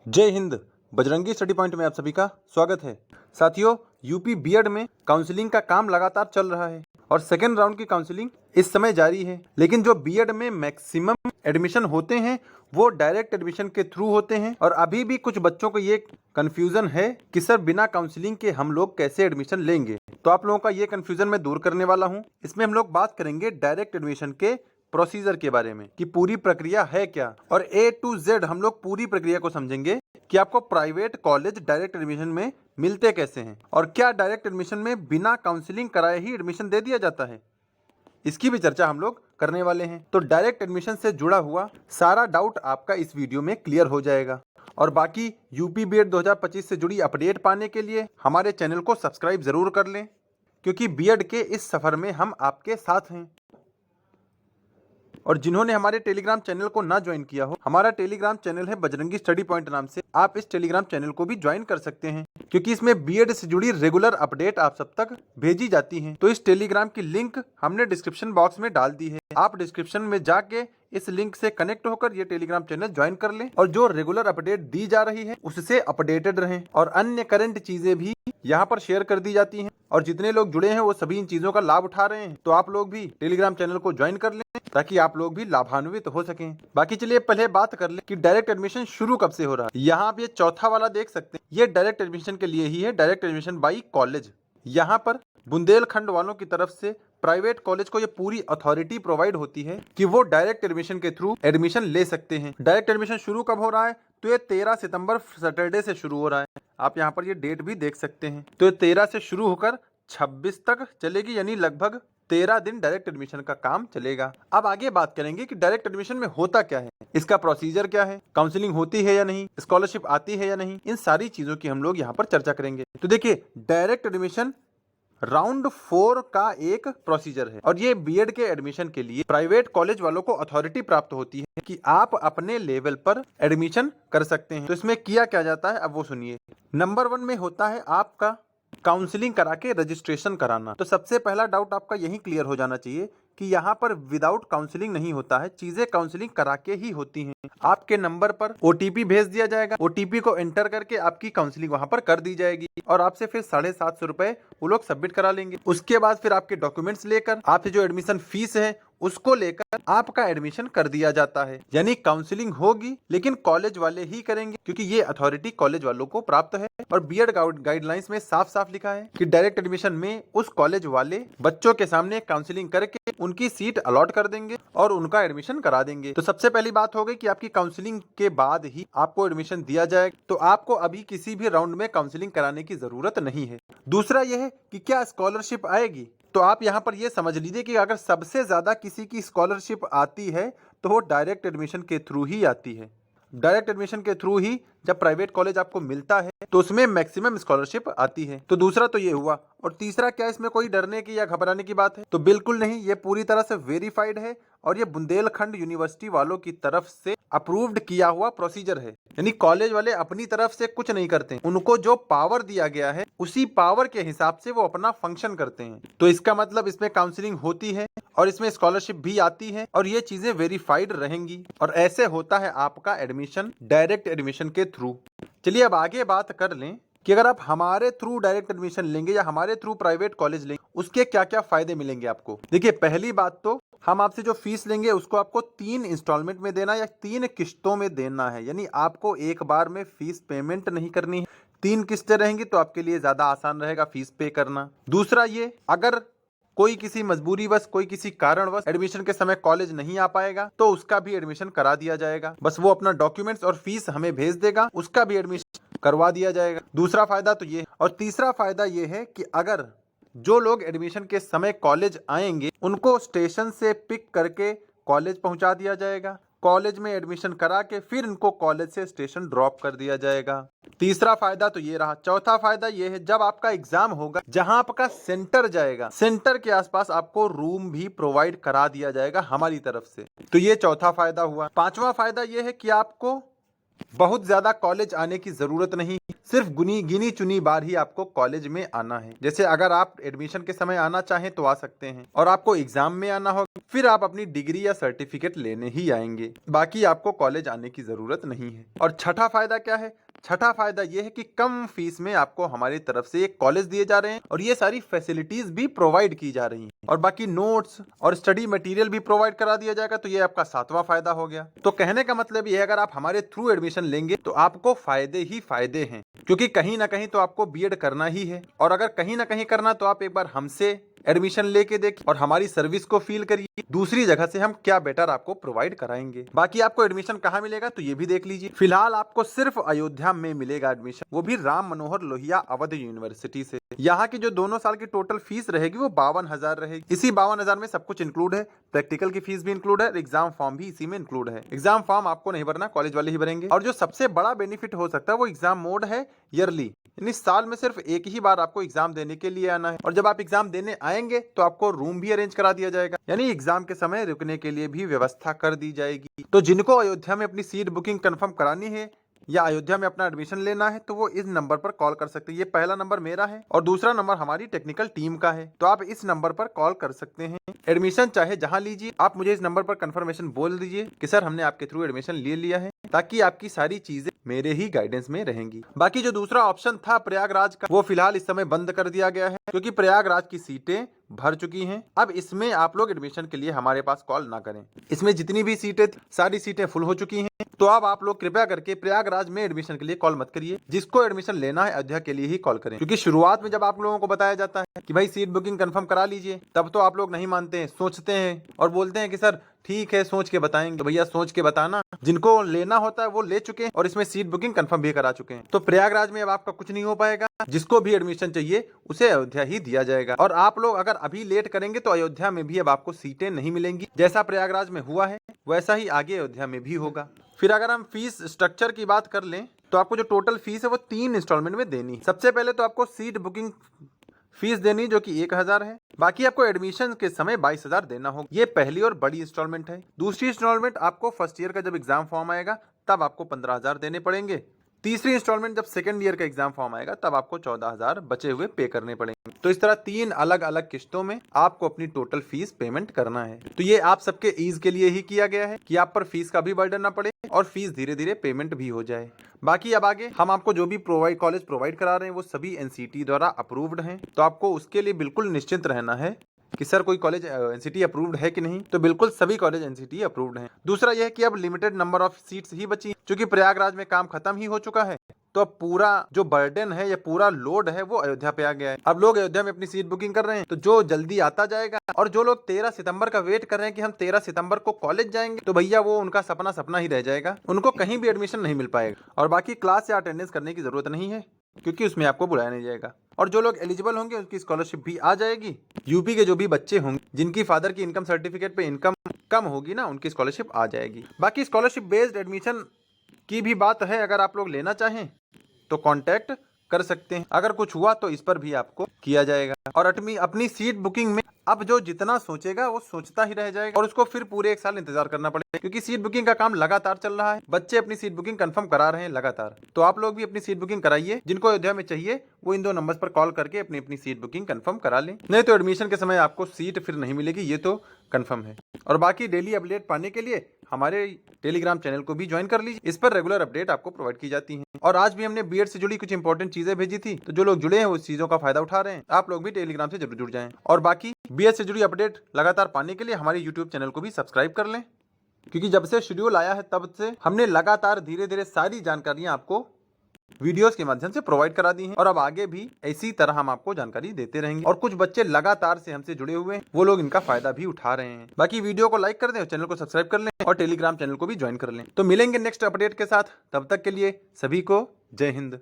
जय Hind. Bajrangi study point में आप सभी का स्वागत है। साथियों, यूपी बीएड में काउंसलिंग का काम लगातार चल रहा है और सेकेंड राउंड की काउंसलिंग इस समय जारी है। लेकिन जो बीएड में मैक्सिमम एडमिशन होते हैं वो डायरेक्ट एडमिशन के थ्रू होते हैं और अभी भी कुछ बच्चों को ये कंफ्यूजन है कि सर बिना काउंसलिंग के हम लोग कैसे एडमिशन लेंगे। तो आप लोगों का ये कंफ्यूजन मैं दूर करने वाला हूँ। इसमें हम लोग बात करेंगे डायरेक्ट एडमिशन के प्रोसीजर के बारे में कि पूरी प्रक्रिया है क्या, और ए टू जेड हम लोग पूरी प्रक्रिया को समझेंगे कि आपको प्राइवेट कॉलेज डायरेक्ट एडमिशन में मिलते कैसे हैं और क्या डायरेक्ट एडमिशन में बिना काउंसलिंग कराए ही एडमिशन दे दिया जाता है। इसकी भी चर्चा हम लोग करने वाले हैं। तो डायरेक्ट एडमिशन से जुड़ा हुआ सारा डाउट आपका इस वीडियो में क्लियर हो जाएगा। और बाकी यूपी बीएड 2025 से जुड़ी अपडेट पाने के लिए हमारे चैनल को सब्सक्राइब जरूर कर लें, क्योंकि बीएड के इस सफर में हम आपके साथ हैं। और जिन्होंने हमारे टेलीग्राम चैनल को ना ज्वाइन किया हो, हमारा टेलीग्राम चैनल है बजरंगी स्टडी पॉइंट नाम से। आप इस टेलीग्राम चैनल को भी ज्वाइन कर सकते हैं, क्योंकि इसमें बीएड से जुड़ी रेगुलर अपडेट आप सब तक भेजी जाती हैं। तो इस टेलीग्राम की लिंक हमने डिस्क्रिप्शन बॉक्स में डाल दी है। आप डिस्क्रिप्शन में जाके इस लिंक से कनेक्ट होकर ये टेलीग्राम चैनल ज्वाइन कर लें और जो रेगुलर अपडेट दी जा रही है उससे अपडेटेड रहें। और अन्य करंट चीजें भी यहाँ पर शेयर कर दी जाती हैं और जितने लोग जुड़े हैं वो सभी इन चीजों का लाभ उठा रहे हैं। तो आप लोग भी टेलीग्राम चैनल को ज्वाइन कर लें ताकि आप लोग भी लाभान्वित हो सकें। बाकी चलिए पहले बात कर लें कि डायरेक्ट एडमिशन शुरू कब से हो रहा है। यहाँ आप ये चौथा वाला देख सकते हैं, ये डायरेक्ट एडमिशन के लिए ही है, डायरेक्ट एडमिशन बाई कॉलेज। यहाँ पर बुंदेलखंड वालों की तरफ से प्राइवेट कॉलेज को ये पूरी अथॉरिटी प्रोवाइड होती है कि वो डायरेक्ट एडमिशन के थ्रू एडमिशन ले सकते हैं। डायरेक्ट एडमिशन शुरू कब हो रहा है, तो ये 13 सितंबर सैटरडे से शुरू हो रहा है। आप यहाँ पर ये डेट भी देख सकते हैं। तो ये 13 से शुरू होकर 26 तक चलेगी, यानी लगभग 13 दिन डायरेक्ट एडमिशन का काम चलेगा। अब आगे बात करेंगे कि डायरेक्ट एडमिशन में होता क्या है, इसका प्रोसीजर क्या है, काउंसलिंग होती है या नहीं, स्कॉलरशिप आती है या नहीं, इन सारी चीजों की हम लोग यहाँ पर चर्चा करेंगे। तो देखिए, डायरेक्ट एडमिशन राउंड 4 का एक प्रोसीजर है और ये बीएड के एडमिशन के लिए प्राइवेट कॉलेज वालों को अथॉरिटी प्राप्त होती है कि आप अपने लेवल पर एडमिशन कर सकते हैं। तो इसमें किया क्या जाता है, अब वो सुनिए। नंबर 1 में होता है आपका काउंसलिंग करा के रजिस्ट्रेशन कराना। तो सबसे पहला डाउट आपका यही क्लियर हो जाना चाहिए कि यहाँ पर विदाउट काउंसलिंग नहीं होता है, चीजें काउंसलिंग करा के ही होती हैं। आपके नंबर पर ओटीपी भेज दिया जाएगा, ओटीपी को एंटर करके आपकी काउंसलिंग वहां पर कर दी जाएगी और आपसे फिर 750 रुपए वो लोग सबमिट करा लेंगे। उसके बाद फिर आपके डॉक्यूमेंट्स लेकर आपसे जो एडमिशन फीस है उसको लेकर आपका एडमिशन कर दिया जाता है। यानी काउंसलिंग होगी लेकिन कॉलेज वाले ही करेंगे, क्योंकि ये अथॉरिटी कॉलेज वालों को प्राप्त है। और बीएड गाइडलाइंस में साफ साफ लिखा है कि डायरेक्ट एडमिशन में उस कॉलेज वाले बच्चों के सामने काउंसलिंग करके उनकी सीट अलॉट कर देंगे और उनका एडमिशन करा देंगे। तो सबसे पहली बात हो गई कि आपकी काउंसलिंग के बाद ही आपको एडमिशन दिया जाएगा, तो आपको अभी किसी भी राउंड में काउंसलिंग कराने की जरूरत नहीं है। दूसरा यह है कि क्या स्कॉलरशिप आएगी, तो आप यहाँ पर यह समझ लीजिए कि अगर सबसे ज्यादा किसी की स्कॉलरशिप आती है तो वो डायरेक्ट एडमिशन के थ्रू ही आती है। डायरेक्ट एडमिशन के थ्रू ही जब प्राइवेट कॉलेज आपको मिलता है तो उसमें मैक्सिमम स्कॉलरशिप आती है। तो दूसरा तो ये हुआ। और तीसरा, क्या इसमें कोई डरने की या घबराने की बात है, तो बिल्कुल नहीं। ये पूरी तरह से वेरीफाइड है और ये बुंदेलखंड यूनिवर्सिटी वालों की तरफ से अप्रूव्ड किया हुआ प्रोसीजर है। यानी कॉलेज वाले अपनी तरफ से कुछ नहीं करते, उनको जो पावर दिया गया है उसी पावर के हिसाब से वो अपना फंक्शन करते हैं। तो इसका मतलब इसमें काउंसलिंग होती है और इसमें स्कॉलरशिप भी आती है और ये चीजें वेरीफाइड रहेंगी और ऐसे होता है आपका एडमिशन डायरेक्ट एडमिशन के थ्रू। चलिए अब आगे बात कर लें कि अगर आप हमारे थ्रू डायरेक्ट एडमिशन लेंगे या हमारे थ्रू प्राइवेट कॉलेज लेंगे उसके क्या क्या फायदे मिलेंगे आपको। देखिए, पहली बात तो हम आपसे जो फीस लेंगे उसको आपको 3 इंस्टॉलमेंट में देना या 3 किस्तों में देना है। यानी आपको एक बार में फीस पेमेंट नहीं करनी है, 3 किस्तें रहेंगी तो आपके लिए ज्यादा आसान रहेगा फीस पे करना। दूसरा ये, अगर कोई किसी मजबूरीवश, कोई किसी कारणवश एडमिशन के समय कॉलेज नहीं आ पाएगा तो उसका भी एडमिशन करा दिया जाएगा। बस वो अपना डॉक्यूमेंट्स और फीस हमें भेज देगा, उसका भी एडमिशन करवा दिया जाएगा। दूसरा फायदा तो ये। और तीसरा फायदा ये है कि अगर जो लोग एडमिशन के समय कॉलेज आएंगे उनको स्टेशन से पिक करके कॉलेज पहुंचा दिया जाएगा, कॉलेज में एडमिशन करा के फिर इनको कॉलेज से स्टेशन ड्रॉप कर दिया जाएगा। तीसरा फायदा तो ये रहा। चौथा फायदा ये है, जब आपका एग्जाम होगा, जहां आपका सेंटर जाएगा, सेंटर के आसपास आपको रूम भी प्रोवाइड करा दिया जाएगा हमारी तरफ से। तो ये चौथा फायदा हुआ। पांचवा फायदा ये है कि आपको बहुत ज्यादा कॉलेज आने की जरूरत नहीं, सिर्फ गिनी चुनी बार ही आपको कॉलेज में आना है। जैसे अगर आप एडमिशन के समय आना चाहें तो आ सकते हैं, और आपको एग्जाम में आना हो फिर आप अपनी डिग्री या सर्टिफिकेट लेने ही आएंगे। बाकी आपको कॉलेज आने की जरूरत नहीं है। और छठा फायदा क्या है? छठा फायदा यह है कि कम फीस में आपको हमारी तरफ से एक कॉलेज दिए जा रहे हैं और ये सारी फैसिलिटीज भी प्रोवाइड की जा रही हैं, और बाकी नोट्स और स्टडी मटेरियल भी प्रोवाइड करा दिया जाएगा। तो ये आपका सातवां फायदा हो गया। तो कहने का मतलब ये है, अगर आप हमारे थ्रू एडमिशन लेंगे तो आपको फायदे ही फायदे हैं, क्योंकि कहीं ना कहीं तो आपको बीएड करना ही है, और अगर कहीं ना कहीं करना तो आप एक बार हमसे एडमिशन लेके देखिए और हमारी सर्विस को फील करिए, दूसरी जगह से हम क्या बेटर आपको प्रोवाइड कराएंगे। बाकी आपको एडमिशन कहाँ मिलेगा तो ये भी देख लीजिए। फिलहाल आपको सिर्फ अयोध्या में मिलेगा एडमिशन, वो भी राम मनोहर लोहिया अवध यूनिवर्सिटी से। यहाँ की जो दोनों साल की टोटल फीस रहेगी वो 52,000 रहेगी। इसी 52,000 में सब कुछ इंक्लूड है, प्रैक्टिकल की फीस भी इंक्लूड है, एग्जाम फॉर्म भी इसी में इंक्लूड है। एग्जाम फॉर्म आपको नहीं भरना, कॉलेज वाले ही भरेंगे। और जो सबसे बड़ा बेनिफिट हो सकता है वो एग्जाम मोड है ईयरली, यानी साल में सिर्फ एक ही बार आपको एग्जाम देने के लिए आना है। और जब आप एग्जाम देने आएंगे तो आपको रूम भी अरेंज करा दिया जाएगा, यानी एग्जाम के समय रुकने के लिए भी व्यवस्था कर दी जाएगी। तो जिनको अयोध्या में अपनी सीट बुकिंग कंफर्म करानी है या अयोध्या में अपना एडमिशन लेना है तो वो इस नंबर पर कॉल कर सकते हैं। ये पहला नंबर मेरा है और दूसरा नंबर हमारी टेक्निकल टीम का है, तो आप इस नंबर पर कॉल कर सकते हैं। एडमिशन चाहे जहां लीजिए, आप मुझे इस नंबर पर कंफर्मेशन बोल दीजिए कि सर हमने आपके थ्रू एडमिशन ले लिया है, ताकि आपकी सारी चीजें मेरे ही गाइडेंस में रहेंगी। बाकी जो दूसरा ऑप्शन था प्रयागराज का, वो फिलहाल इस समय बंद कर दिया गया है, क्योंकि प्रयागराज की सीटें भर चुकी हैं। अब इसमें आप लोग एडमिशन के लिए हमारे पास कॉल ना करें, इसमें जितनी भी सीटें सारी सीटें फुल हो चुकी हैं। तो अब आप लोग कृपया करके प्रयागराज में एडमिशन के लिए कॉल मत करिए। जिसको एडमिशन लेना है अयोध्या के लिए ही कॉल करें, क्योंकि शुरुआत में जब आप लोगों को बताया जाता है कि भाई सीट बुकिंग कंफर्म करा लीजिए, तब तो आप लोग नहीं मानते हैं, सोचते हैं और बोलते हैं कि सर ठीक है सोच के बताएंगे। तो भैया सोच के बताना, जिनको लेना होता है वो ले चुके हैं और इसमें सीट बुकिंग कंफर्म भी करा चुके हैं। तो प्रयागराज में अब आपका कुछ नहीं हो पाएगा, जिसको भी एडमिशन चाहिए उसे अयोध्या ही दिया जाएगा। और आप लोग अगर अभी लेट करेंगे तो अयोध्या में भी अब आपको सीटें नहीं मिलेंगी। जैसा प्रयागराज में हुआ है वैसा ही आगे अयोध्या में भी होगा। फिर अगर हम फीस स्ट्रक्चर की बात कर लें तो आपको जो टोटल फीस है वो 3 इंस्टॉलमेंट में देनी है। सबसे पहले तो आपको सीट बुकिंग फीस देनी जो कि 1,000 है। बाकी आपको एडमिशन के समय 22,000 देना होगा। ये पहली और बड़ी इंस्टॉलमेंट है। दूसरी इंस्टॉलमेंट आपको फर्स्ट ईयर का जब एग्जाम फॉर्म आएगा तब आपको 15,000 देने पड़ेंगे। तीसरी इंस्टॉलमेंट जब सेकंड ईयर का एग्जाम फॉर्म आएगा तब आपको 14,000 बचे हुए पे करने पड़ेंगे। तो इस तरह 3 अलग अलग किस्तों में आपको अपनी टोटल फीस पेमेंट करना है। तो ये आप सबके ईज के लिए ही किया गया है कि आप पर फीस का भी बर्डन ना पड़े और फीस धीरे धीरे पेमेंट भी हो जाए। बाकी अब आगे हम आपको जो भी कॉलेज प्रोवाइड करा रहे हैं वो सभी एनसीटी द्वारा अप्रूव्ड हैं। तो आपको उसके लिए बिल्कुल निश्चिंत रहना है कि सर कोई कॉलेज एनसीटी अप्रूव्ड है कि नहीं। तो बिल्कुल सभी कॉलेज एनसीटी अप्रूव्ड हैं। दूसरा यह है कि अब लिमिटेड नंबर ऑफ सीट्स ही बची, क्योंकि प्रयागराज में काम खत्म ही हो चुका है। तो अब पूरा जो बर्डन है या पूरा लोड है वो अयोध्या पे आ गया है। अब लोग अयोध्या में अपनी सीट बुकिंग कर रहे हैं, तो जो जल्दी आता जाएगा। और जो लोग 13 सितंबर का वेट कर रहे हैं कि हम 13 सितंबर को कॉलेज जाएंगे, तो भैया वो उनका सपना सपना ही रह जाएगा, उनको कहीं भी एडमिशन नहीं मिल पाएगा। और बाकी क्लास या अटेंडेंस करने की जरूरत नहीं है, क्योंकि उसमें आपको बुलाया नहीं जाएगा। और जो लोग एलिजिबल होंगे उनकी स्कॉलरशिप भी आ जाएगी। यूपी के जो भी बच्चे होंगे जिनकी फादर की इनकम सर्टिफिकेट पे इनकम कम होगी ना, उनकी स्कॉलरशिप आ जाएगी। बाकी स्कॉलरशिप बेस्ड एडमिशन की भी बात है, अगर आप लोग लेना चाहें तो कांटेक्ट कर सकते हैं। अगर कुछ हुआ तो इस पर भी आपको किया जाएगा। और अपनी सीट बुकिंग में अब जो जितना सोचेगा वो सोचता ही रह जाएगा और उसको फिर पूरे 1 साल इंतजार करना पड़ेगा, क्योंकि सीट बुकिंग का काम लगातार चल रहा है। बच्चे अपनी सीट बुकिंग कंफर्म करा रहे हैं लगातार। तो आप लोग भी अपनी सीट बुकिंग कराइए। जिनको अयोध्या में चाहिए वो इन 2 नंबर्स पर कॉल करके अपनी अपनी सीट बुकिंग कंफर्म करा लें, नहीं तो एडमिशन के समय आपको सीट फिर नहीं मिलेगी, ये तो कंफर्म है। और बाकी डेली अपडेट पाने के लिए हमारे टेलीग्राम चैनल को भी ज्वाइन कर लीजिए। इस पर रेगुलर अपडेट आपको प्रोवाइड की जाती हैं। और आज भी हमने बीएड से जुड़ी कुछ इंपॉर्टेंट चीजें भेजी थी, तो जो लोग जुड़े हैं उस चीजों का फायदा उठा रहे हैं। आप लोग भी टेलीग्राम से जरूर जुड़ जाएं। और बाकी बीएड से जुड़ी अपडेट लगातार पाने के लिए हमारे यूट्यूब चैनल को भी सब्सक्राइब कर लें, क्योंकि जब से शेड्यूल आया है तब से हमने लगातार धीरे धीरे सारी जानकारियां आपको वीडियोस के माध्यम से प्रोवाइड करा दी हैं। और अब आगे भी इसी तरह हम आपको जानकारी देते रहेंगे। और कुछ बच्चे लगातार से हमसे जुड़े हुए हैं, वो लोग इनका फायदा भी उठा रहे हैं। बाकी वीडियो को लाइक कर दें और चैनल को सब्सक्राइब कर लें और टेलीग्राम चैनल को भी ज्वाइन कर लें। तो मिलेंगे नेक्स्ट अपडेट के साथ, तब तक के लिए सभी को जय हिंद।